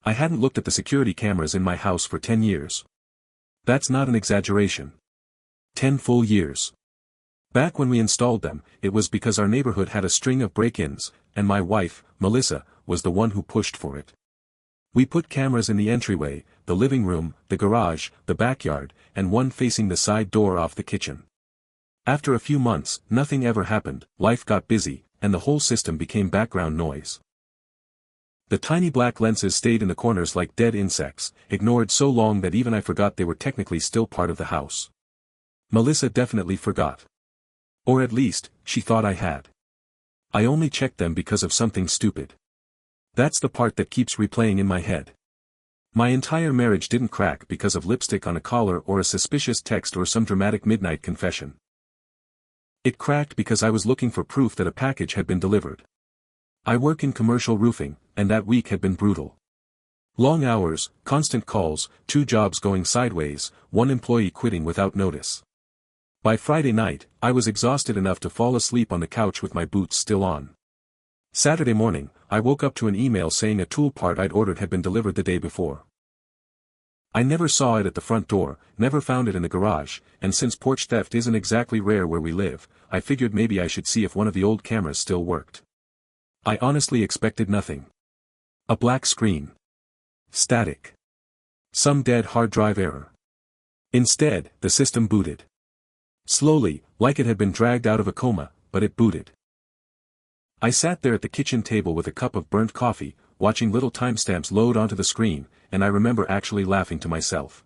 I hadn't looked at the security cameras in my house for 10 years. That's not an exaggeration. 10 full years. Back when we installed them, it was because our neighborhood had a string of break-ins, and my wife, Melissa, was the one who pushed for it. We put cameras in the entryway, the living room, the garage, the backyard, and one facing the side door off the kitchen. After a few months, nothing ever happened, life got busy, and the whole system became background noise. The tiny black lenses stayed in the corners like dead insects, ignored so long that even I forgot they were technically still part of the house. Melissa definitely forgot. Or at least, she thought I had. I only checked them because of something stupid. That's the part that keeps replaying in my head. My entire marriage didn't crack because of lipstick on a collar or a suspicious text or some dramatic midnight confession. It cracked because I was looking for proof that a package had been delivered. I work in commercial roofing, and that week had been brutal. Long hours, constant calls, 2 jobs going sideways, 1 employee quitting without notice. By Friday night, I was exhausted enough to fall asleep on the couch with my boots still on. Saturday morning, I woke up to an email saying a tool part I'd ordered had been delivered the day before. I never saw it at the front door, never found it in the garage, and since porch theft isn't exactly rare where we live, I figured maybe I should see if one of the old cameras still worked. I honestly expected nothing. A black screen. Static. Some dead hard drive error. Instead, the system booted. Slowly, like it had been dragged out of a coma, but it booted. I sat there at the kitchen table with a cup of burnt coffee, watching little timestamps load onto the screen, and I remember actually laughing to myself.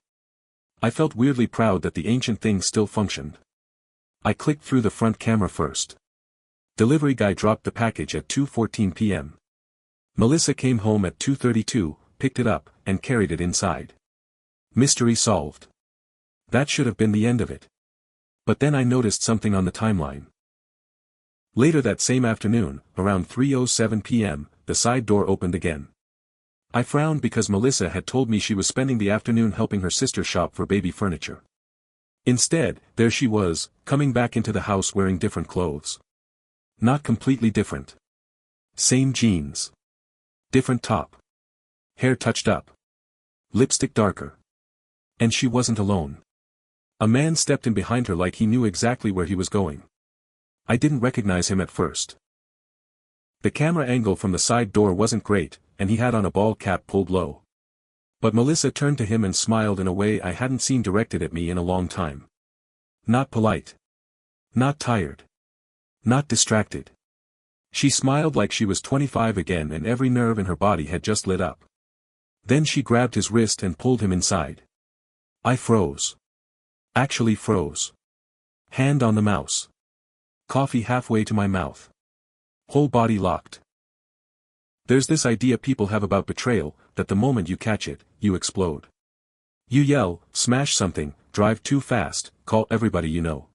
I felt weirdly proud that the ancient thing still functioned. I clicked through the front camera first. Delivery guy dropped the package at 2:14 p.m. Melissa came home at 2:32, picked it up, and carried it inside. Mystery solved. That should have been the end of it. But then I noticed something on the timeline. Later that same afternoon, around 3:07 p.m., the side door opened again. I frowned because Melissa had told me she was spending the afternoon helping her sister shop for baby furniture. Instead, there she was, coming back into the house wearing different clothes. Not completely different. Same jeans. Different top. Hair touched up. Lipstick darker. And she wasn't alone. A man stepped in behind her like he knew exactly where he was going. I didn't recognize him at first. The camera angle from the side door wasn't great, and he had on a ball cap pulled low. But Melissa turned to him and smiled in a way I hadn't seen directed at me in a long time. Not polite. Not tired. Not distracted. She smiled like she was 25 again and every nerve in her body had just lit up. Then she grabbed his wrist and pulled him inside. I froze. Actually froze. Hand on the mouse. Coffee halfway to my mouth. Whole body locked. There's this idea people have about betrayal, that the moment you catch it, you explode. You yell, smash something, drive too fast, call everybody you know.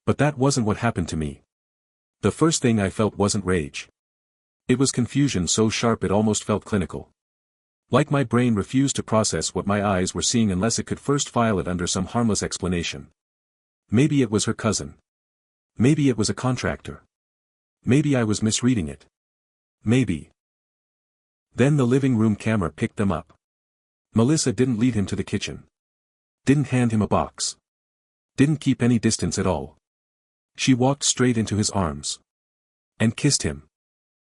But that wasn't what happened to me. The first thing I felt wasn't rage. It was confusion so sharp it almost felt clinical. Like my brain refused to process what my eyes were seeing unless it could first file it under some harmless explanation. Maybe it was her cousin. Maybe it was a contractor. Maybe I was misreading it. Maybe. Then the living room camera picked them up. Melissa didn't lead him to the kitchen. Didn't hand him a box. Didn't keep any distance at all. She walked straight into his arms. And kissed him.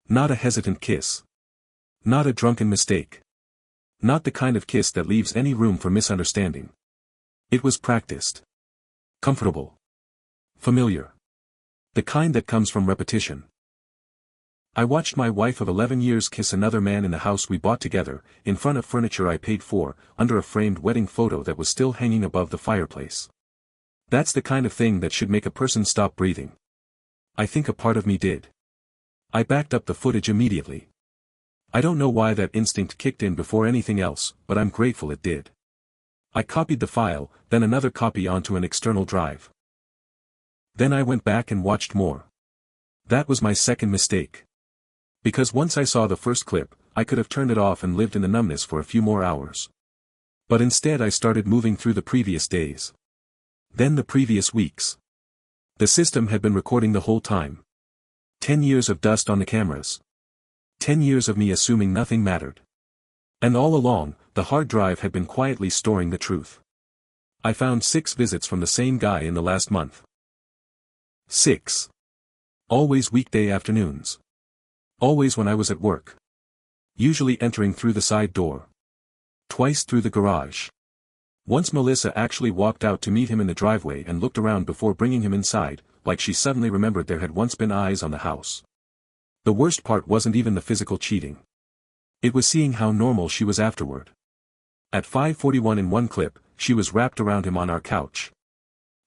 Not a hesitant kiss. Not a drunken mistake. Not the kind of kiss that leaves any room for misunderstanding. It was practiced. Comfortable. Familiar. The kind that comes from repetition. I watched my wife of 11 years kiss another man in the house we bought together, in front of furniture I paid for, under a framed wedding photo that was still hanging above the fireplace. That's the kind of thing that should make a person stop breathing. I think a part of me did. I backed up the footage immediately. I don't know why that instinct kicked in before anything else, but I'm grateful it did. I copied the file, then another copy onto an external drive. Then I went back and watched more. That was my second mistake. Because once I saw the first clip, I could have turned it off and lived in the numbness for a few more hours. But instead I started moving through the previous days. Then the previous weeks. The system had been recording the whole time. 10 years of dust on the cameras. 10 years of me assuming nothing mattered. And all along, the hard drive had been quietly storing the truth. I found 6 visits from the same guy in the last month. 6. Always weekday afternoons. Always when I was at work. Usually entering through the side door. Twice through the garage. Once Melissa actually walked out to meet him in the driveway and looked around before bringing him inside, like she suddenly remembered there had once been eyes on the house. The worst part wasn't even the physical cheating. It was seeing how normal she was afterward. At 5:41 in one clip, she was wrapped around him on our couch.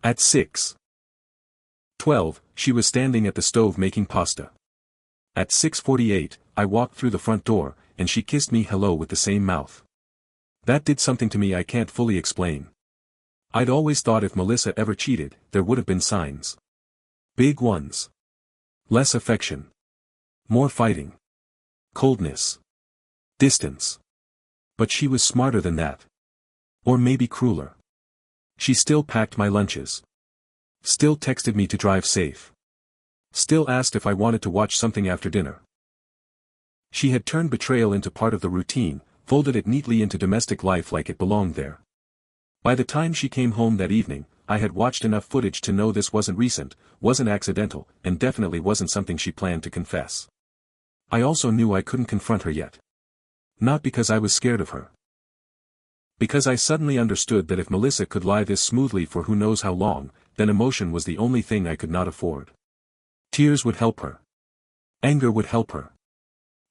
At 6:12, she was standing at the stove making pasta. At 6:48, I walked through the front door, and she kissed me hello with the same mouth. That did something to me I can't fully explain. I'd always thought if Melissa ever cheated, there would have been signs. Big ones. Less affection. More fighting. Coldness. Distance. But she was smarter than that. Or maybe crueler. She still packed my lunches. Still texted me to drive safe. Still asked if I wanted to watch something after dinner. She had turned betrayal into part of the routine, folded it neatly into domestic life like it belonged there. By the time she came home that evening, I had watched enough footage to know this wasn't recent, wasn't accidental, and definitely wasn't something she planned to confess. I also knew I couldn't confront her yet. Not because I was scared of her. Because I suddenly understood that if Melissa could lie this smoothly for who knows how long, then emotion was the only thing I could not afford. Tears would help her. Anger would help her.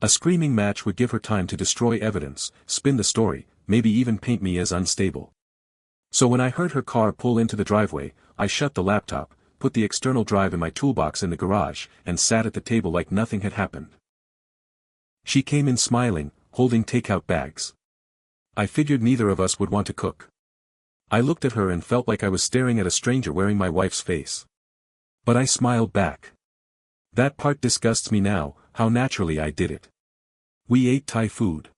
A screaming match would give her time to destroy evidence, spin the story, maybe even paint me as unstable. So when I heard her car pull into the driveway, I shut the laptop, put the external drive in my toolbox in the garage, and sat at the table like nothing had happened. She came in smiling, holding takeout bags. I figured neither of us would want to cook. I looked at her and felt like I was staring at a stranger wearing my wife's face. But I smiled back. That part disgusts me now, how naturally I did it. We ate Thai food.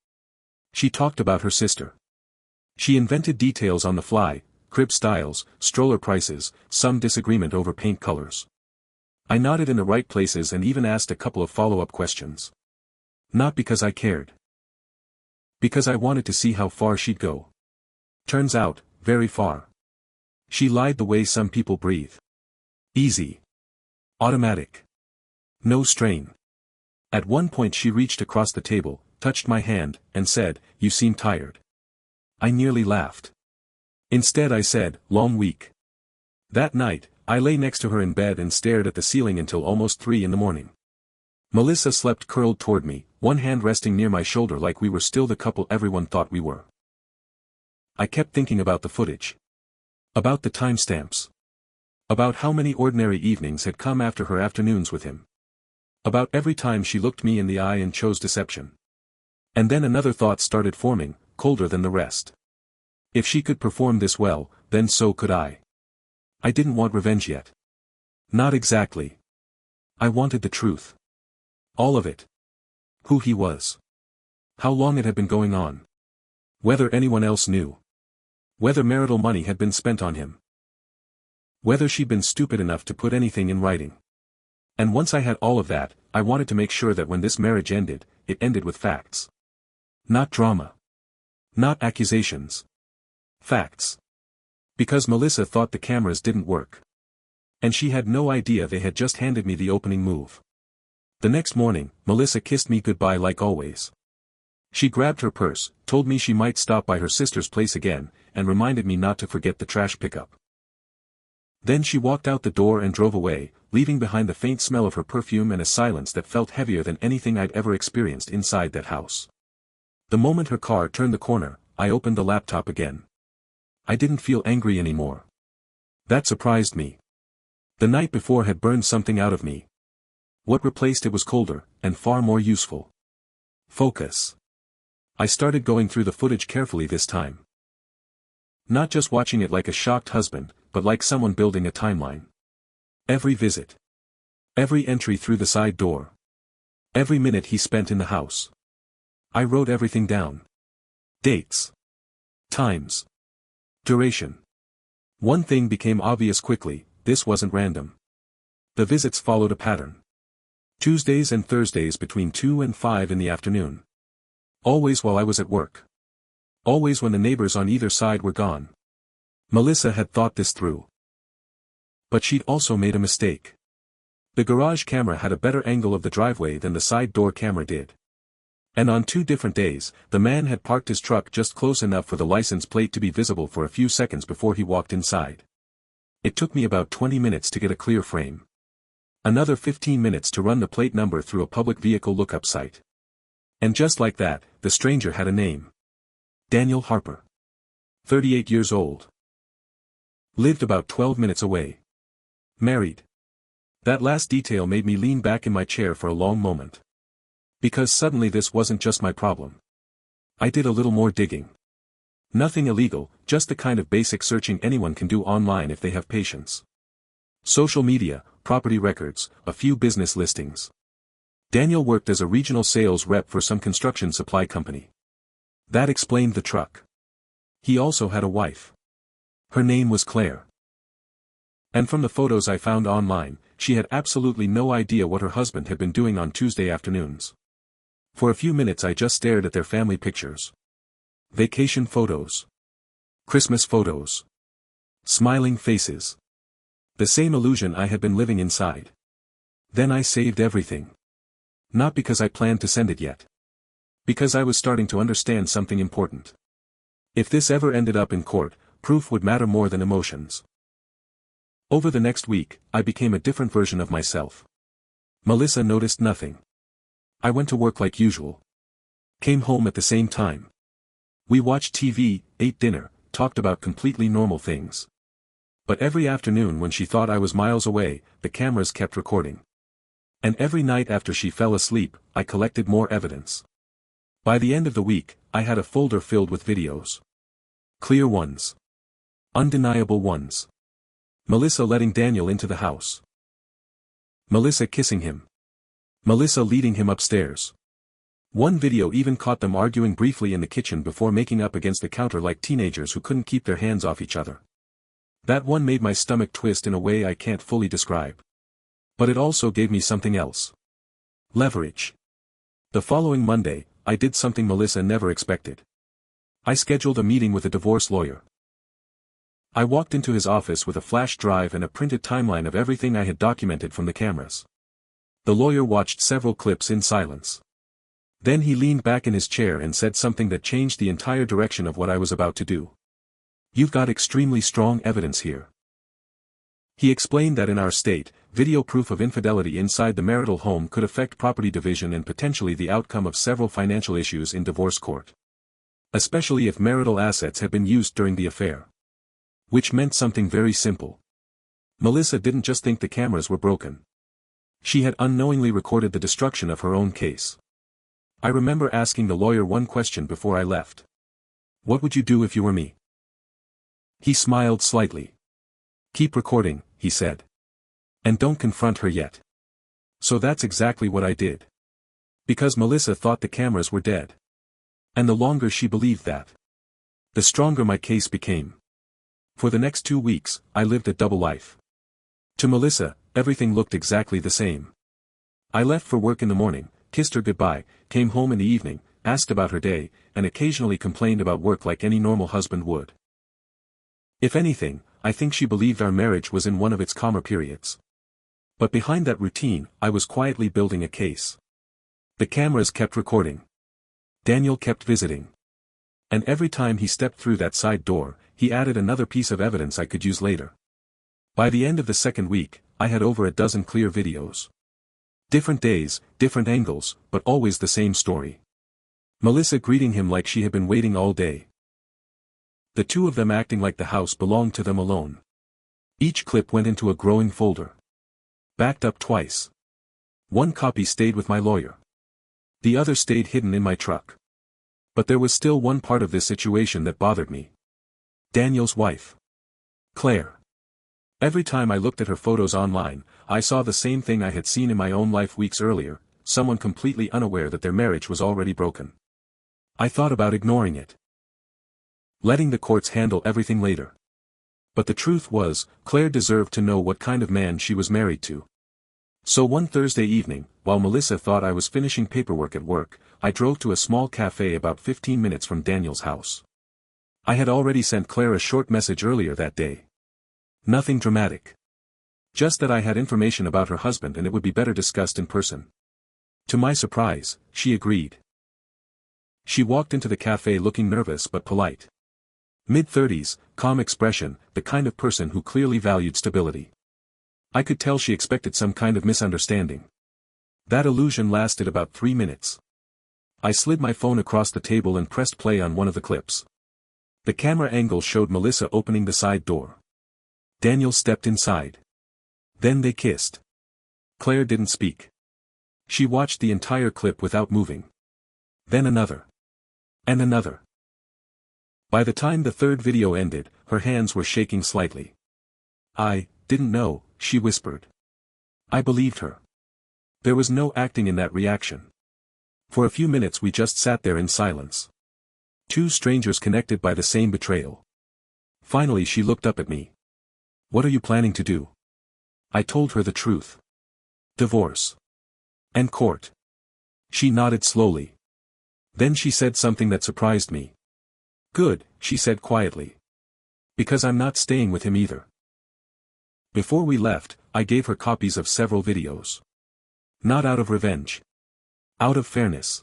She talked about her sister. She invented details on the fly, crib styles, stroller prices, some disagreement over paint colors. I nodded in the right places and even asked a couple of follow-up questions. Not because I cared. Because I wanted to see how far she'd go. Turns out, very far. She lied the way some people breathe. Easy. Automatic. No strain. At one point she reached across the table, touched my hand, and said, "You seem tired." I nearly laughed. Instead I said, "Long week." That night, I lay next to her in bed and stared at the ceiling until almost 3 in the morning. Melissa slept curled toward me, one hand resting near my shoulder like we were still the couple everyone thought we were. I kept thinking about the footage. About the timestamps. About how many ordinary evenings had come after her afternoons with him. About every time she looked me in the eye and chose deception. And then another thought started forming, colder than the rest. If she could perform this well, then so could I. I didn't want revenge yet. Not exactly. I wanted the truth. All of it. Who he was. How long it had been going on. Whether anyone else knew. Whether marital money had been spent on him. Whether she'd been stupid enough to put anything in writing. And once I had all of that, I wanted to make sure that when this marriage ended, it ended with facts. Not drama. Not accusations. Facts. Because Melissa thought the cameras didn't work. And she had no idea they had just handed me the opening move. The next morning, Melissa kissed me goodbye like always. She grabbed her purse, told me she might stop by her sister's place again, and reminded me not to forget the trash pickup. Then she walked out the door and drove away, leaving behind the faint smell of her perfume and a silence that felt heavier than anything I'd ever experienced inside that house. The moment her car turned the corner, I opened the laptop again. I didn't feel angry anymore. That surprised me. The night before had burned something out of me. What replaced it was colder, and far more useful. Focus. I started going through the footage carefully this time. Not just watching it like a shocked husband, but like someone building a timeline. Every visit. Every entry through the side door. Every minute he spent in the house. I wrote everything down. Dates. Times. Duration. One thing became obvious quickly, this wasn't random. The visits followed a pattern. Tuesdays and Thursdays between 2 and 5 in the afternoon. Always while I was at work. Always when the neighbors on either side were gone. Melissa had thought this through. But she'd also made a mistake. The garage camera had a better angle of the driveway than the side door camera did. And on 2 different days, the man had parked his truck just close enough for the license plate to be visible for a few seconds before he walked inside. It took me about 20 minutes to get a clear frame. Another 15 minutes to run the plate number through a public vehicle lookup site. And just like that, the stranger had a name. Daniel Harper. 38 years old. Lived about 12 minutes away. Married. That last detail made me lean back in my chair for a long moment. Because suddenly this wasn't just my problem. I did a little more digging. Nothing illegal, just the kind of basic searching anyone can do online if they have patience. Social media, property records, a few business listings. Daniel worked as a regional sales rep for some construction supply company. That explained the truck. He also had a wife. Her name was Claire. And from the photos I found online, she had absolutely no idea what her husband had been doing on Tuesday afternoons. For a few minutes I just stared at their family pictures. Vacation photos. Christmas photos. Smiling faces. The same illusion I had been living inside. Then I saved everything. Not because I planned to send it yet. Because I was starting to understand something important. If this ever ended up in court, proof would matter more than emotions. Over the next week, I became a different version of myself. Melissa noticed nothing. I went to work like usual. Came home at the same time. We watched TV, ate dinner, talked about completely normal things. But every afternoon when she thought I was miles away, the cameras kept recording. And every night after she fell asleep, I collected more evidence. By the end of the week, I had a folder filled with videos. Clear ones. Undeniable ones. Melissa letting Daniel into the house. Melissa kissing him. Melissa leading him upstairs. One video even caught them arguing briefly in the kitchen before making up against the counter like teenagers who couldn't keep their hands off each other. That one made my stomach twist in a way I can't fully describe. But it also gave me something else. Leverage. The following Monday, I did something Melissa never expected. I scheduled a meeting with a divorce lawyer. I walked into his office with a flash drive and a printed timeline of everything I had documented from the cameras. The lawyer watched several clips in silence. Then he leaned back in his chair and said something that changed the entire direction of what I was about to do. "You've got extremely strong evidence here." He explained that in our state, video proof of infidelity inside the marital home could affect property division and potentially the outcome of several financial issues in divorce court. Especially if marital assets had been used during the affair. Which meant something very simple. Melissa didn't just think the cameras were broken. She had unknowingly recorded the destruction of her own case. I remember asking the lawyer one question before I left. "What would you do if you were me?" He smiled slightly. "Keep recording," he said. "And don't confront her yet." So that's exactly what I did. Because Melissa thought the cameras were dead. And the longer she believed that, the stronger my case became. For the next 2 weeks, I lived a double life. To Melissa, everything looked exactly the same. I left for work in the morning, kissed her goodbye, came home in the evening, asked about her day, and occasionally complained about work like any normal husband would. If anything, I think she believed our marriage was in one of its calmer periods. But behind that routine, I was quietly building a case. The cameras kept recording. Daniel kept visiting. And every time he stepped through that side door, he added another piece of evidence I could use later. By the end of the second week, I had over a dozen clear videos. Different days, different angles, but always the same story. Melissa greeting him like she had been waiting all day. The two of them acting like the house belonged to them alone. Each clip went into a growing folder. Backed up twice. One copy stayed with my lawyer. The other stayed hidden in my truck. But there was still one part of this situation that bothered me. Daniel's wife. Claire. Every time I looked at her photos online, I saw the same thing I had seen in my own life weeks earlier, someone completely unaware that their marriage was already broken. I thought about ignoring it. Letting the courts handle everything later. But the truth was, Claire deserved to know what kind of man she was married to. So one Thursday evening, while Melissa thought I was finishing paperwork at work, I drove to a small cafe about 15 minutes from Daniel's house. I had already sent Claire a short message earlier that day. Nothing dramatic. Just that I had information about her husband and it would be better discussed in person. To my surprise, she agreed. She walked into the cafe looking nervous but polite. Mid-30s, calm expression, the kind of person who clearly valued stability. I could tell she expected some kind of misunderstanding. That illusion lasted about 3 minutes. I slid my phone across the table and pressed play on one of the clips. The camera angle showed Melissa opening the side door. Daniel stepped inside. Then they kissed. Claire didn't speak. She watched the entire clip without moving. Then another. And another. By the time the third video ended, her hands were shaking slightly. "I didn't know," she whispered. I believed her. There was no acting in that reaction. For a few minutes we just sat there in silence. Two strangers connected by the same betrayal. Finally she looked up at me. "What are you planning to do?" I told her the truth. "Divorce. And court." She nodded slowly. Then she said something that surprised me. "Good," she said quietly. "Because I'm not staying with him either." Before we left, I gave her copies of several videos. Not out of revenge. Out of fairness.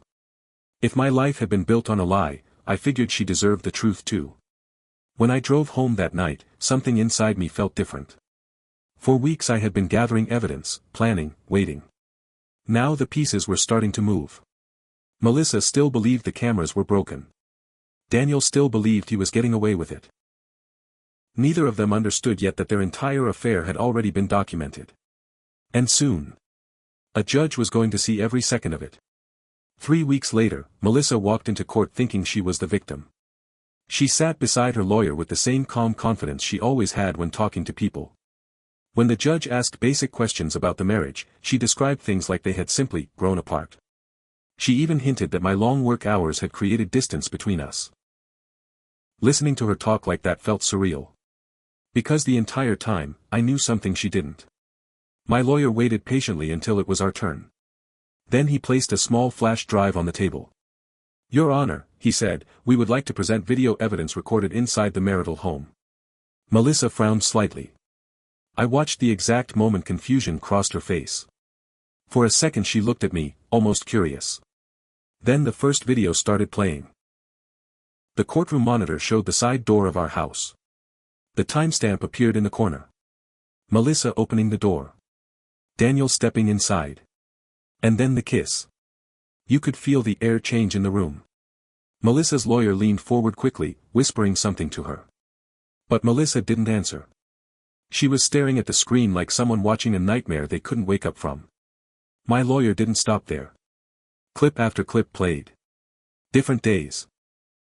If my life had been built on a lie, I figured she deserved the truth too. When I drove home that night, something inside me felt different. For weeks I had been gathering evidence, planning, waiting. Now the pieces were starting to move. Melissa still believed the cameras were broken. Daniel still believed he was getting away with it. Neither of them understood yet that their entire affair had already been documented. And soon. A judge was going to see every second of it. 3 weeks later, Melissa walked into court thinking she was the victim. She sat beside her lawyer with the same calm confidence she always had when talking to people. When the judge asked basic questions about the marriage, she described things like they had simply grown apart. She even hinted that my long work hours had created distance between us. Listening to her talk like that felt surreal. Because the entire time, I knew something she didn't. My lawyer waited patiently until it was our turn. Then he placed a small flash drive on the table. "Your Honor," he said, "we would like to present video evidence recorded inside the marital home." Melissa frowned slightly. I watched the exact moment confusion crossed her face. For a second she looked at me, almost curious. Then the first video started playing. The courtroom monitor showed the side door of our house. The timestamp appeared in the corner. Melissa opening the door. Daniel stepping inside. And then the kiss. You could feel the air change in the room. Melissa's lawyer leaned forward quickly, whispering something to her. But Melissa didn't answer. She was staring at the screen like someone watching a nightmare they couldn't wake up from. My lawyer didn't stop there. Clip after clip played. Different days.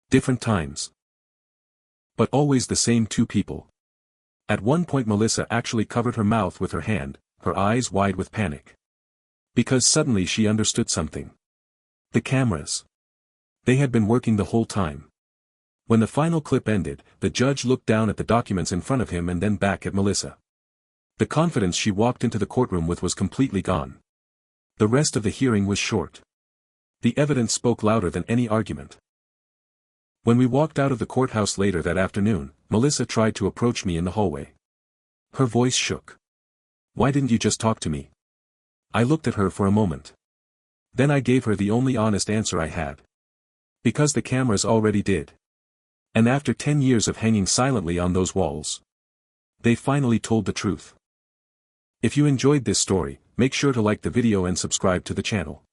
Different times. But always the same two people. At one point Melissa actually covered her mouth with her hand, her eyes wide with panic. Because suddenly she understood something. The cameras. They had been working the whole time. When the final clip ended, the judge looked down at the documents in front of him and then back at Melissa. The confidence she walked into the courtroom with was completely gone. The rest of the hearing was short. The evidence spoke louder than any argument. When we walked out of the courthouse later that afternoon, Melissa tried to approach me in the hallway. Her voice shook. "Why didn't you just talk to me?" I looked at her for a moment. Then I gave her the only honest answer I had. Because the cameras already did. And after 10 years of hanging silently on those walls, they finally told the truth. If you enjoyed this story, make sure to like the video and subscribe to the channel.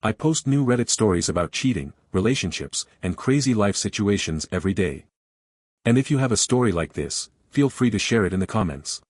I post new Reddit stories about cheating, relationships, and crazy life situations every day. And if you have a story like this, feel free to share it in the comments.